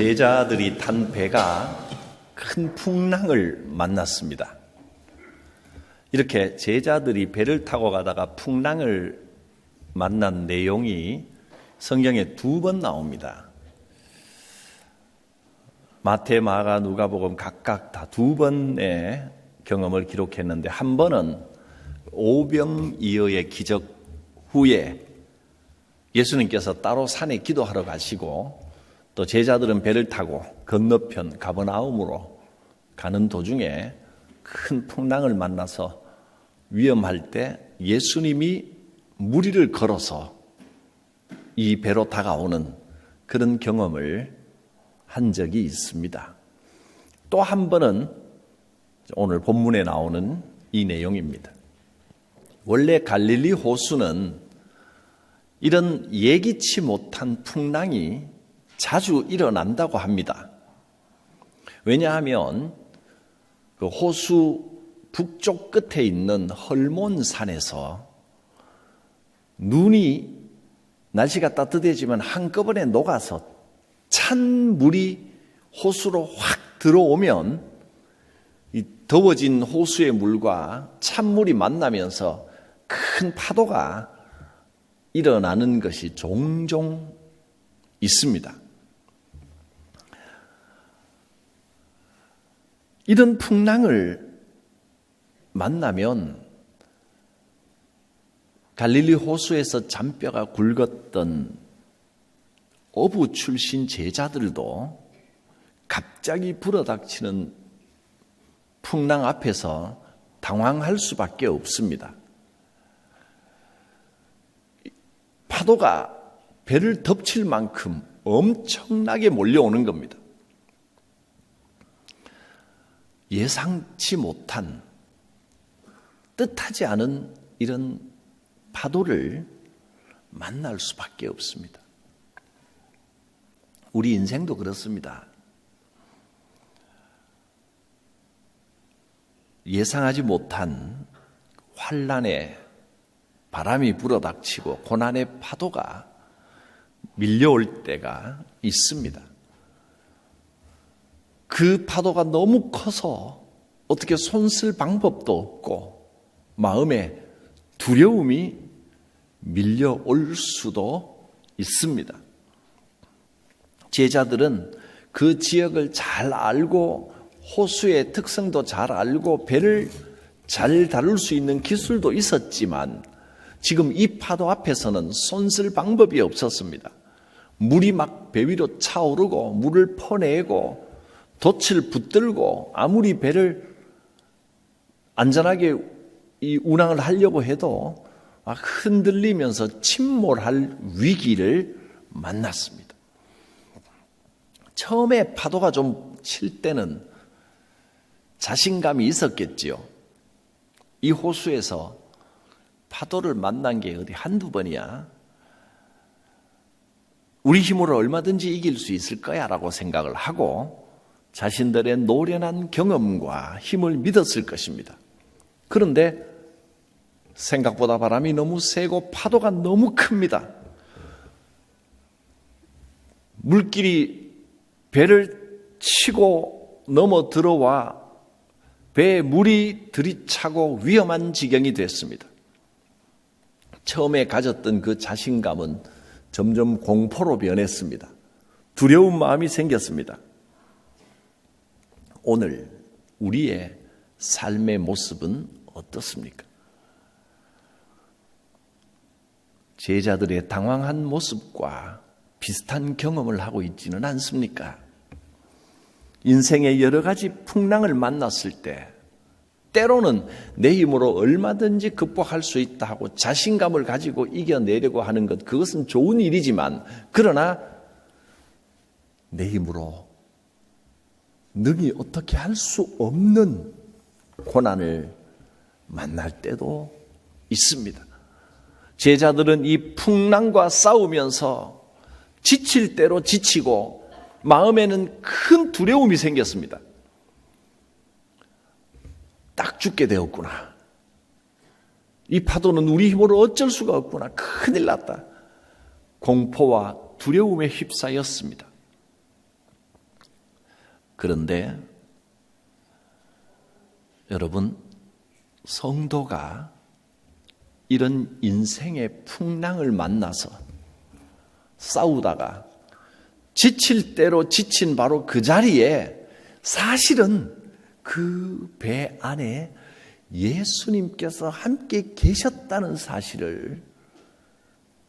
제자들이 탄 배가 큰 풍랑을 만났습니다. 이렇게 제자들이 배를 타고 가다가 풍랑을 만난 내용이 성경에 2번 나옵니다. 마태, 마가, 누가복음 각각 다 2번의 경험을 기록했는데, 한 번은 오병이어의 기적 후에 예수님께서 따로 산에 기도하러 가시고, 또 제자들은 배를 타고 건너편 가버나움으로 가는 도중에 큰 풍랑을 만나서 위험할 때 예수님이 무리를 걸어서 이 배로 다가오는 그런 경험을 한 적이 있습니다. 또 한 번은 오늘 본문에 나오는 이 내용입니다. 원래 갈릴리 호수는 이런 예기치 못한 풍랑이 자주 일어난다고 합니다. 왜냐하면 그 호수 북쪽 끝에 있는 헐몬산에서 눈이 날씨가 따뜻해지면 한꺼번에 녹아서 찬 물이 호수로 확 들어오면 이 더워진 호수의 물과 찬물이 만나면서 큰 파도가 일어나는 것이 종종 있습니다. 이런 풍랑을 만나면 갈릴리 호수에서 잔뼈가 굵었던 어부 출신 제자들도 갑자기 불어닥치는 풍랑 앞에서 당황할 수밖에 없습니다. 파도가 배를 덮칠 만큼 엄청나게 몰려오는 겁니다. 예상치 못한, 뜻하지 않은 이런 파도를 만날 수밖에 없습니다. 우리 인생도 그렇습니다. 예상하지 못한 환난의 바람이 불어닥치고 고난의 파도가 밀려올 때가 있습니다. 그 파도가 너무 커서 어떻게 손쓸 방법도 없고 마음에 두려움이 밀려올 수도 있습니다. 제자들은 그 지역을 잘 알고 호수의 특성도 잘 알고 배를 잘 다룰 수 있는 기술도 있었지만 지금 이 파도 앞에서는 손쓸 방법이 없었습니다. 물이 막 배 위로 차오르고 물을 퍼내고 돛을 붙들고 아무리 배를 안전하게 이 운항을 하려고 해도 막 흔들리면서 침몰할 위기를 만났습니다. 처음에 파도가 좀 칠 때는 자신감이 있었겠지요. 이 호수에서 파도를 만난 게 어디 한두 번이야. 우리 힘으로 얼마든지 이길 수 있을 거야 라고 생각을 하고 자신들의 노련한 경험과 힘을 믿었을 것입니다. 그런데 생각보다 바람이 너무 세고 파도가 너무 큽니다. 물길이 배를 치고 넘어 들어와 배에 물이 들이차고 위험한 지경이 됐습니다. 처음에 가졌던 그 자신감은 점점 공포로 변했습니다. 두려운 마음이 생겼습니다. 오늘 우리의 삶의 모습은 어떻습니까? 제자들의 당황한 모습과 비슷한 경험을 하고 있지는 않습니까? 인생의 여러 가지 풍랑을 만났을 때 때로는 내 힘으로 얼마든지 극복할 수 있다 하고 자신감을 가지고 이겨내려고 하는 것, 그것은 좋은 일이지만 그러나 내 힘으로 능히 어떻게 할 수 없는 고난을 만날 때도 있습니다. 제자들은 이 풍랑과 싸우면서 지칠 대로 지치고 마음에는 큰 두려움이 생겼습니다. 딱 죽게 되었구나. 이 파도는 우리 힘으로 어쩔 수가 없구나. 큰일 났다. 공포와 두려움에 휩싸였습니다. 그런데 여러분, 성도가 이런 인생의 풍랑을 만나서 싸우다가 지칠 대로 지친 바로 그 자리에 사실은 그 배 안에 예수님께서 함께 계셨다는 사실을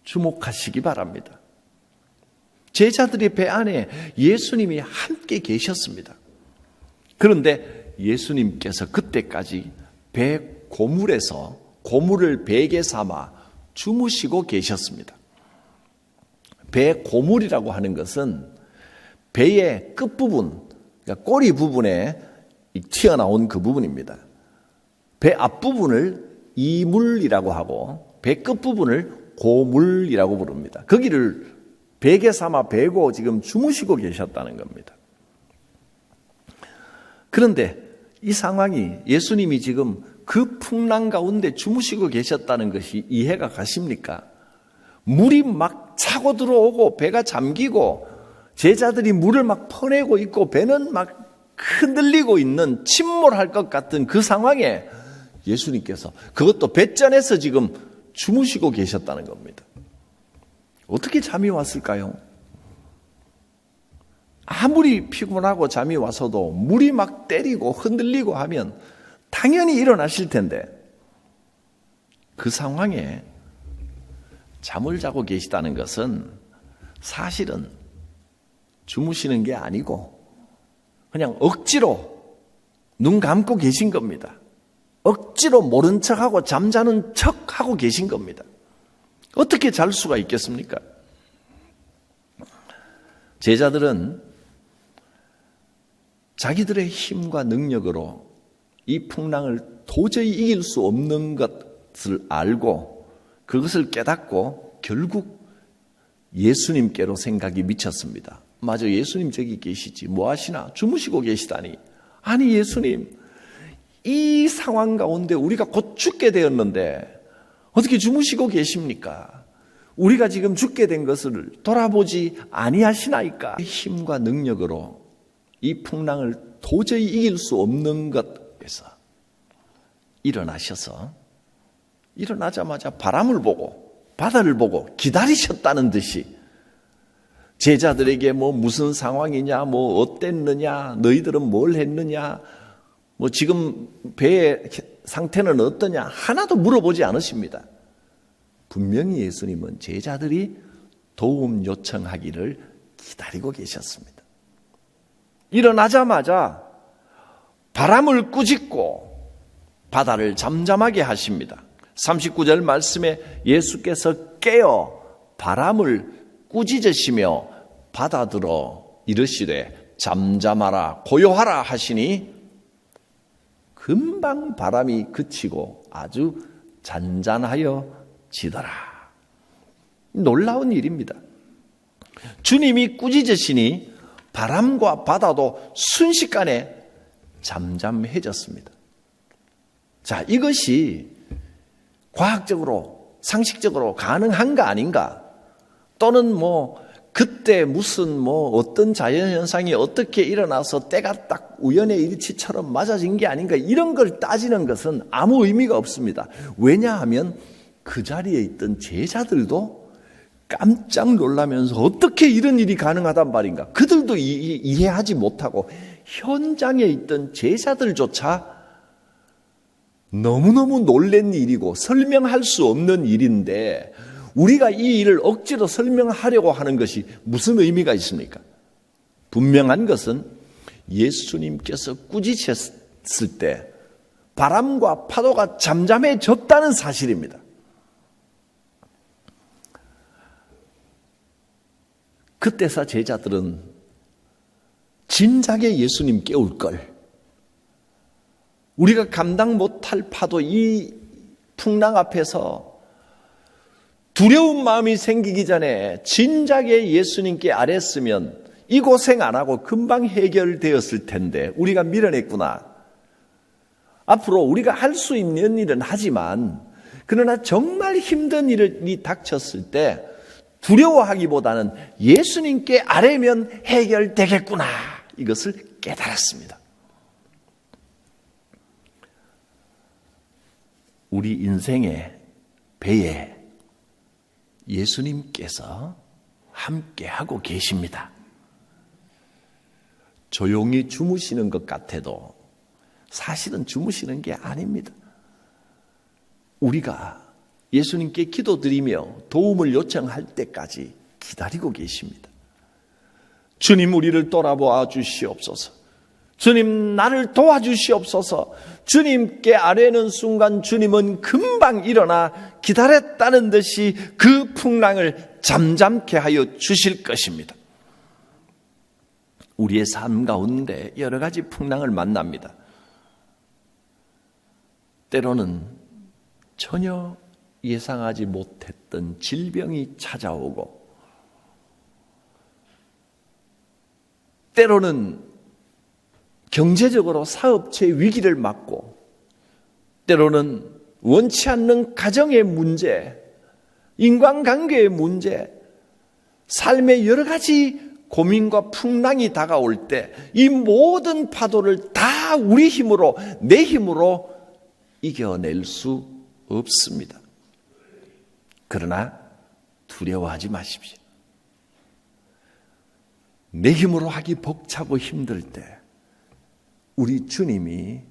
주목하시기 바랍니다. 제자들의 배 안에 예수님이 함께 계셨습니다. 그런데 예수님께서 그때까지 배 고물에서 고물을 베개 삼아 주무시고 계셨습니다. 배 고물이라고 하는 것은 배의 끝부분, 그러니까 꼬리 부분에 튀어나온 그 부분입니다. 배 앞부분을 이물이라고 하고 배 끝부분을 고물이라고 부릅니다. 거기를 베개 삼아 베고 지금 주무시고 계셨다는 겁니다. 그런데 이 상황이 예수님이 지금 그 풍랑 가운데 주무시고 계셨다는 것이 이해가 가십니까? 물이 막 차고 들어오고 배가 잠기고 제자들이 물을 막 퍼내고 있고 배는 막 흔들리고 있는 침몰할 것 같은 그 상황에 예수님께서 그것도 배전에서 지금 주무시고 계셨다는 겁니다. 어떻게 잠이 왔을까요? 아무리 피곤하고 잠이 와서도 물이 막 때리고 흔들리고 하면 당연히 일어나실 텐데 그 상황에 잠을 자고 계시다는 것은 사실은 주무시는 게 아니고 그냥 억지로 눈 감고 계신 겁니다. 억지로 모른 척하고 잠자는 척하고 계신 겁니다. 어떻게 잘 수가 있겠습니까? 제자들은 자기들의 힘과 능력으로 이 풍랑을 도저히 이길 수 없는 것을 알고 그것을 깨닫고 결국 예수님께로 생각이 미쳤습니다. 맞아, 예수님 저기 계시지. 뭐 하시나? 주무시고 계시다니. 아니 예수님, 이 상황 가운데 우리가 곧 죽게 되었는데 어떻게 주무시고 계십니까? 우리가 지금 죽게 된 것을 돌아보지 아니하시나이까? 힘과 능력으로 이 풍랑을 도저히 이길 수 없는 것에서 일어나셔서 일어나자마자 바람을 보고 바다를 보고 기다리셨다는 듯이 제자들에게 뭐 무슨 상황이냐, 뭐 어땠느냐, 너희들은 뭘 했느냐, 뭐 지금 배의 상태는 어떠냐 하나도 물어보지 않으십니다. 분명히 예수님은 제자들이 도움 요청하기를 기다리고 계셨습니다. 일어나자마자 바람을 꾸짖고 바다를 잠잠하게 하십니다. 39절 말씀에 예수께서 깨어 바람을 꾸짖으시며 바다들어 이르시되 잠잠하라 고요하라 하시니 금방 바람이 그치고 아주 잔잔하여 지더라. 놀라운 일입니다. 주님이 꾸짖으시니 바람과 바다도 순식간에 잠잠해졌습니다. 자, 이것이 과학적으로 상식적으로 가능한가 아닌가, 또는 뭐 그때 무슨 뭐 어떤 자연현상이 어떻게 일어나서 때가 딱 우연의 일치처럼 맞아진 게 아닌가, 이런 걸 따지는 것은 아무 의미가 없습니다. 왜냐하면 그 자리에 있던 제자들도 깜짝 놀라면서 어떻게 이런 일이 가능하단 말인가, 그들도 이해하지 못하고 현장에 있던 제자들조차 너무너무 놀란 일이고 설명할 수 없는 일인데 우리가 이 일을 억지로 설명하려고 하는 것이 무슨 의미가 있습니까? 분명한 것은 예수님께서 꾸짖으셨을 때 바람과 파도가 잠잠해졌다는 사실입니다. 그때서 제자들은 진작에 예수님 깨울 걸, 우리가 감당 못할 파도 이 풍랑 앞에서 두려운 마음이 생기기 전에 진작에 예수님께 아뢰었으면 이 고생 안 하고 금방 해결되었을 텐데 우리가 밀어냈구나. 앞으로 우리가 할 수 있는 일은 하지만 그러나 정말 힘든 일이 닥쳤을 때 두려워하기보다는 예수님께 아뢰면 해결되겠구나, 이것을 깨달았습니다. 우리 인생의 배에 예수님께서 함께하고 계십니다. 조용히 주무시는 것 같아도 사실은 주무시는 게 아닙니다. 우리가 예수님께 기도드리며 도움을 요청할 때까지 기다리고 계십니다. 주님, 우리를 돌아보아 주시옵소서. 주님, 나를 도와주시옵소서. 주님께 아뢰는 순간 주님은 금방 일어나 기다렸다는 듯이 그 풍랑을 잠잠케 하여 주실 것입니다. 우리의 삶 가운데 여러 가지 풍랑을 만납니다. 때로는 전혀 예상하지 못했던 질병이 찾아오고, 때로는 경제적으로 사업체 위기를 맞고, 때로는 원치 않는 가정의 문제, 인간관계의 문제, 삶의 여러 가지 고민과 풍랑이 다가올 때 이 모든 파도를 다 우리 힘으로, 내 힘으로 이겨낼 수 없습니다. 그러나 두려워하지 마십시오. 내 힘으로 하기 벅차고 힘들 때 우리 주님이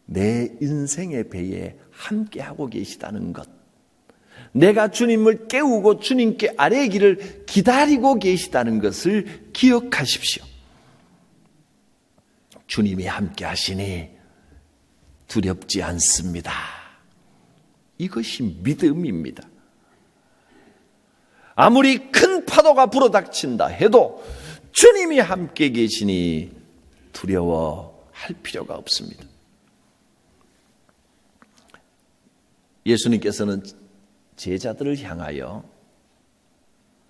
내 인생의 배에 함께하고 계시다는 것, 내가 주님을 깨우고 주님께 아뢰기를 기다리고 계시다는 것을 기억하십시오. 주님이 함께하시니 두렵지 않습니다. 이것이 믿음입니다. 아무리 큰 파도가 불어닥친다 해도 주님이 함께 계시니 두려워할 필요가 없습니다. 예수님께서는 제자들을 향하여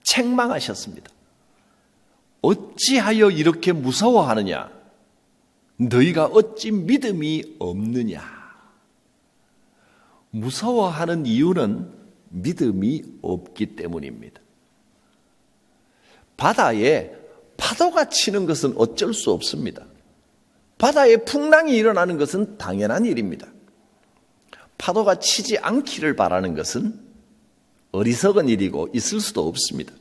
책망하셨습니다. 어찌하여 이렇게 무서워하느냐? 너희가 어찌 믿음이 없느냐? 무서워하는 이유는 믿음이 없기 때문입니다. 바다에 파도가 치는 것은 어쩔 수 없습니다. 바다에 풍랑이 일어나는 것은 당연한 일입니다. 파도가 치지 않기를 바라는 것은 어리석은 일이고 있을 수도 없습니다.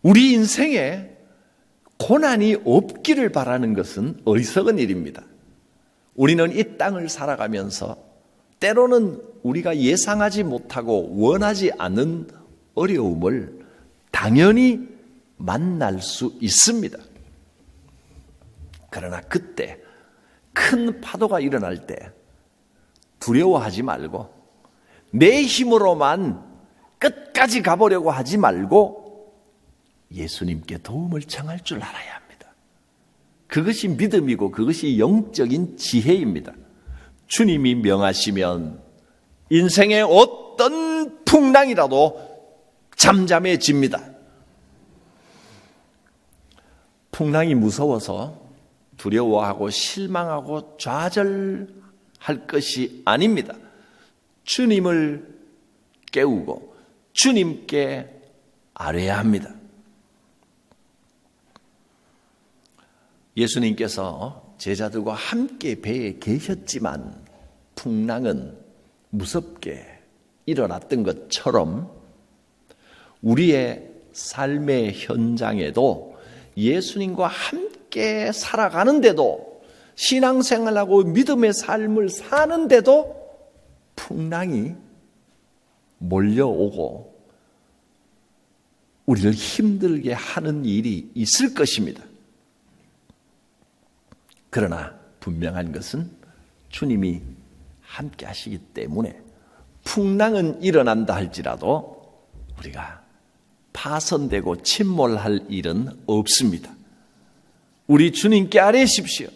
우리 인생에 고난이 없기를 바라는 것은 어리석은 일입니다. 우리는 이 땅을 살아가면서 때로는 우리가 예상하지 못하고 원하지 않은 어려움을 당연히 만날 수 있습니다. 그러나 그때 큰 파도가 일어날 때 두려워하지 말고 내 힘으로만 끝까지 가보려고 하지 말고 예수님께 도움을 청할 줄 알아야 합니다. 그것이 믿음이고 그것이 영적인 지혜입니다. 주님이 명하시면 인생의 어떤 풍랑이라도 잠잠해집니다. 풍랑이 무서워서 두려워하고 실망하고 좌절할 것이 아닙니다. 주님을 깨우고 주님께 아뢰야 합니다. 예수님께서 제자들과 함께 배에 계셨지만 풍랑은 무섭게 일어났던 것처럼 우리의 삶의 현장에도 예수님과 함께 살아가는데도 신앙생활하고 믿음의 삶을 사는데도 풍랑이 몰려오고 우리를 힘들게 하는 일이 있을 것입니다. 그러나 분명한 것은 주님이 함께 하시기 때문에 풍랑은 일어난다 할지라도 우리가 파손되고 침몰할 일은 없습니다. 우리 주님께 아뢰십시오.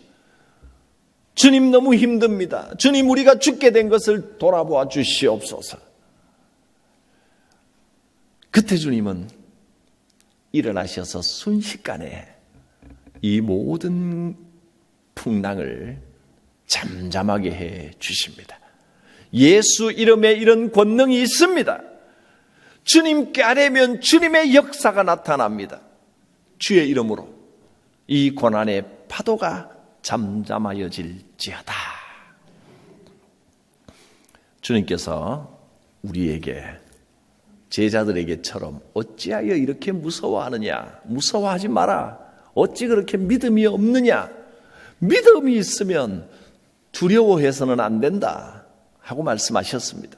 주님, 너무 힘듭니다. 주님, 우리가 죽게 된 것을 돌아보아 주시옵소서. 그때 주님은 일어나셔서 순식간에 이 모든 풍랑을 잠잠하게 해 주십니다. 예수 이름에 이런 권능이 있습니다. 주님께 아뢰면 주님의 역사가 나타납니다. 주의 이름으로 이 고난의 파도가 잠잠하여질지어다. 주님께서 우리에게, 제자들에게처럼 어찌하여 이렇게 무서워하느냐, 무서워하지 마라, 어찌 그렇게 믿음이 없느냐, 믿음이 있으면 두려워해서는 안 된다 하고 말씀하셨습니다.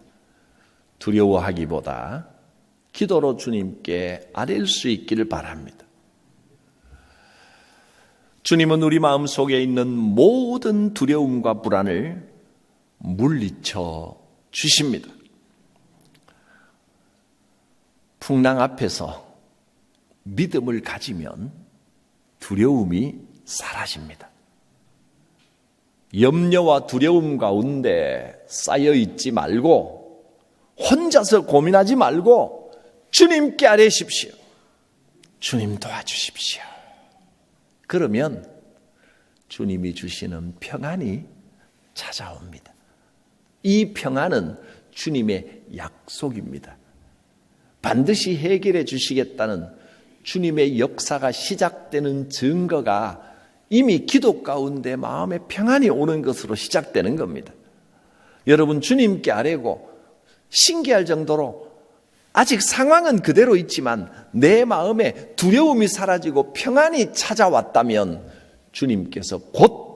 두려워하기보다 기도로 주님께 아뢰일 수 있기를 바랍니다. 주님은 우리 마음속에 있는 모든 두려움과 불안을 물리쳐 주십니다. 풍랑 앞에서 믿음을 가지면 두려움이 사라집니다. 염려와 두려움 가운데 쌓여 있지 말고 혼자서 고민하지 말고 주님께 아뢰십시오. 주님 도와주십시오. 그러면 주님이 주시는 평안이 찾아옵니다. 이 평안은 주님의 약속입니다. 반드시 해결해 주시겠다는 주님의 역사가 시작되는 증거가 이미 기도 가운데 마음의 평안이 오는 것으로 시작되는 겁니다. 여러분, 주님께 아뢰고 신기할 정도로 아직 상황은 그대로 있지만 내 마음에 두려움이 사라지고 평안이 찾아왔다면 주님께서 곧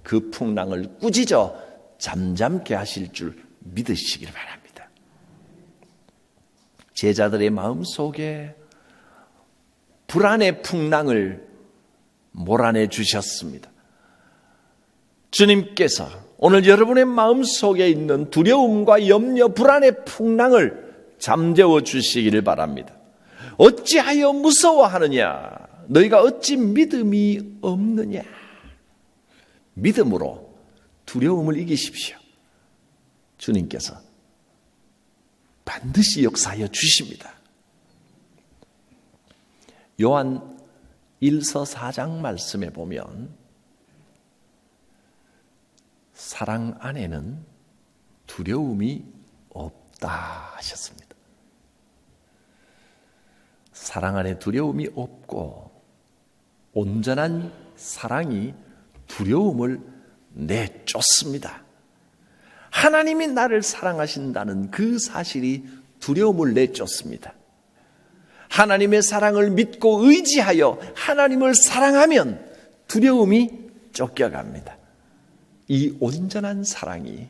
그 풍랑을 꾸짖어 잠잠케 하실 줄 믿으시길 바랍니다. 제자들의 마음속에 불안의 풍랑을 몰아내 주셨습니다. 주님께서 오늘 여러분의 마음속에 있는 두려움과 염려, 불안의 풍랑을 잠재워 주시기를 바랍니다. 어찌하여 무서워하느냐? 너희가 어찌 믿음이 없느냐? 믿음으로 두려움을 이기십시오. 주님께서 반드시 역사하여 주십니다. 요한 1서 4장 말씀에 보면 사랑 안에는 두려움이 없다 하셨습니다. 사랑 안에 두려움이 없고 온전한 사랑이 두려움을 내쫓습니다. 하나님이 나를 사랑하신다는 그 사실이 두려움을 내쫓습니다. 하나님의 사랑을 믿고 의지하여 하나님을 사랑하면 두려움이 쫓겨갑니다. 이 온전한 사랑이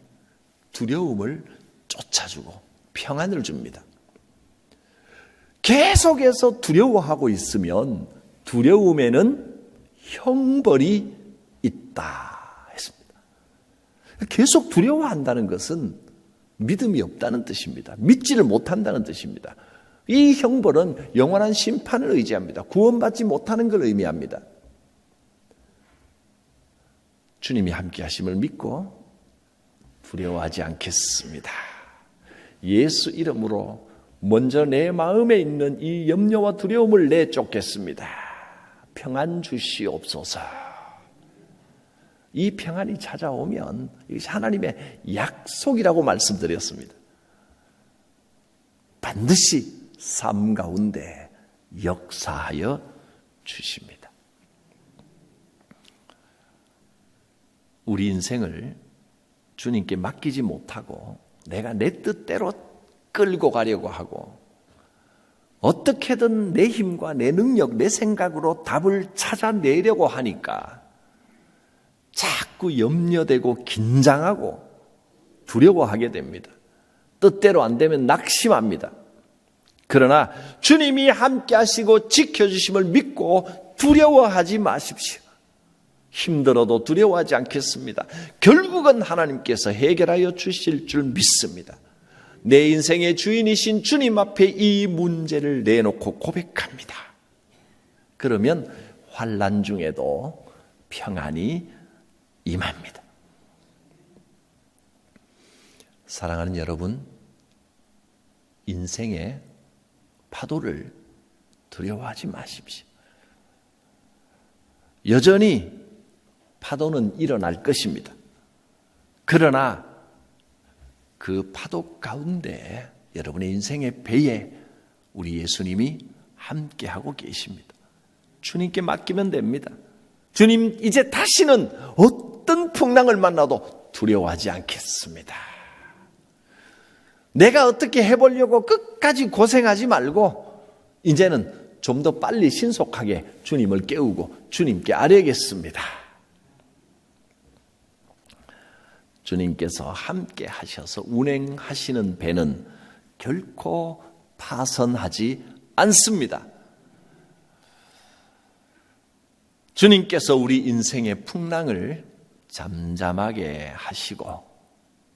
두려움을 쫓아주고 평안을 줍니다. 계속해서 두려워하고 있으면 두려움에는 형벌이 있다 했습니다. 계속 두려워한다는 것은 믿음이 없다는 뜻입니다. 믿지를 못한다는 뜻입니다. 이 형벌은 영원한 심판을 의지합니다. 구원받지 못하는 걸 의미합니다. 주님이 함께 하심을 믿고 두려워하지 않겠습니다. 예수 이름으로 먼저 내 마음에 있는 이 염려와 두려움을 내쫓겠습니다. 평안 주시옵소서. 이 평안이 찾아오면 이것이 하나님의 약속이라고 말씀드렸습니다. 반드시 삶 가운데 역사하여 주십니다. 우리 인생을 주님께 맡기지 못하고 내가 내 뜻대로 끌고 가려고 하고 어떻게든 내 힘과 내 능력, 내 생각으로 답을 찾아내려고 하니까 자꾸 염려되고 긴장하고 두려워하게 됩니다. 뜻대로 안 되면 낙심합니다. 그러나 주님이 함께 하시고 지켜주심을 믿고 두려워하지 마십시오. 힘들어도 두려워하지 않겠습니다. 결국은 하나님께서 해결하여 주실 줄 믿습니다. 내 인생의 주인이신 주님 앞에 이 문제를 내놓고 고백합니다. 그러면 환난 중에도 평안이 임합니다. 사랑하는 여러분, 인생의 파도를 두려워하지 마십시오. 여전히 파도는 일어날 것입니다. 그러나 그 파도 가운데 여러분의 인생의 배에 우리 예수님이 함께하고 계십니다. 주님께 맡기면 됩니다. 주님, 이제 다시는 어떤 풍랑을 만나도 두려워하지 않겠습니다. 내가 어떻게 해보려고 끝까지 고생하지 말고 이제는 좀 더 빨리 신속하게 주님을 깨우고 주님께 아뢰겠습니다. 주님께서 함께 하셔서 운행하시는 배는 결코 파선하지 않습니다. 주님께서 우리 인생의 풍랑을 잠잠하게 하시고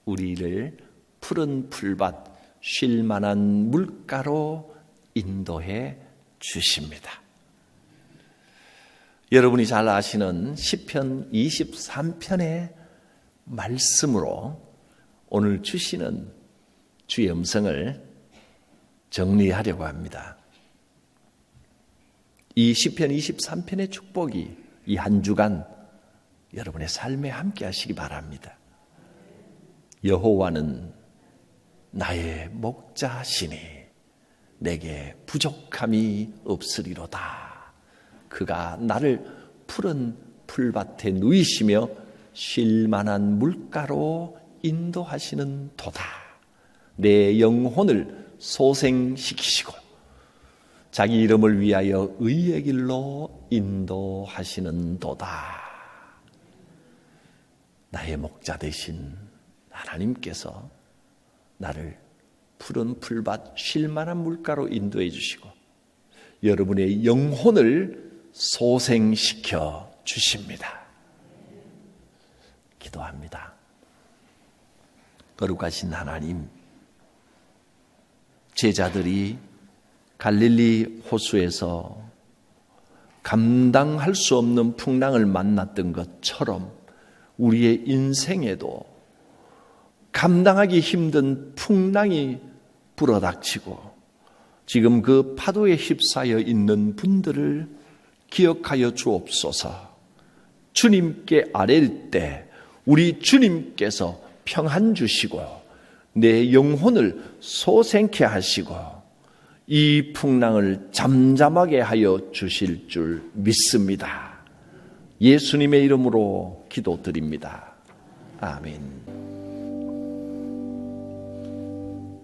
우리를 푸른 풀밭 쉴 만한 물가로 인도해 주십니다. 여러분이 잘 아시는 시편 23편의 말씀으로 오늘 주시는 주의 음성을 정리하려고 합니다. 이 시편 23편의 축복이 이 한 주간 여러분의 삶에 함께 하시기 바랍니다. 여호와는 나의 목자시니 내게 부족함이 없으리로다. 그가 나를 푸른 풀밭에 누이시며 쉴 만한 물가로 인도하시는 도다. 내 영혼을 소생시키시고 자기 이름을 위하여 의의 길로 인도하시는 도다. 나의 목자 되신 하나님께서 나를 푸른 풀밭 쉴 만한 물가로 인도해 주시고 여러분의 영혼을 소생시켜 주십니다. 기도합니다. 거룩하신 하나님, 제자들이 갈릴리 호수에서 감당할 수 없는 풍랑을 만났던 것처럼 우리의 인생에도 감당하기 힘든 풍랑이 불어닥치고 지금 그 파도에 휩싸여 있는 분들을 기억하여 주옵소서. 주님께 아뢰일 때 우리 주님께서 평안 주시고 내 영혼을 소생케 하시고 이 풍랑을 잠잠하게 하여 주실 줄 믿습니다. 예수님의 이름으로 기도드립니다. 아멘.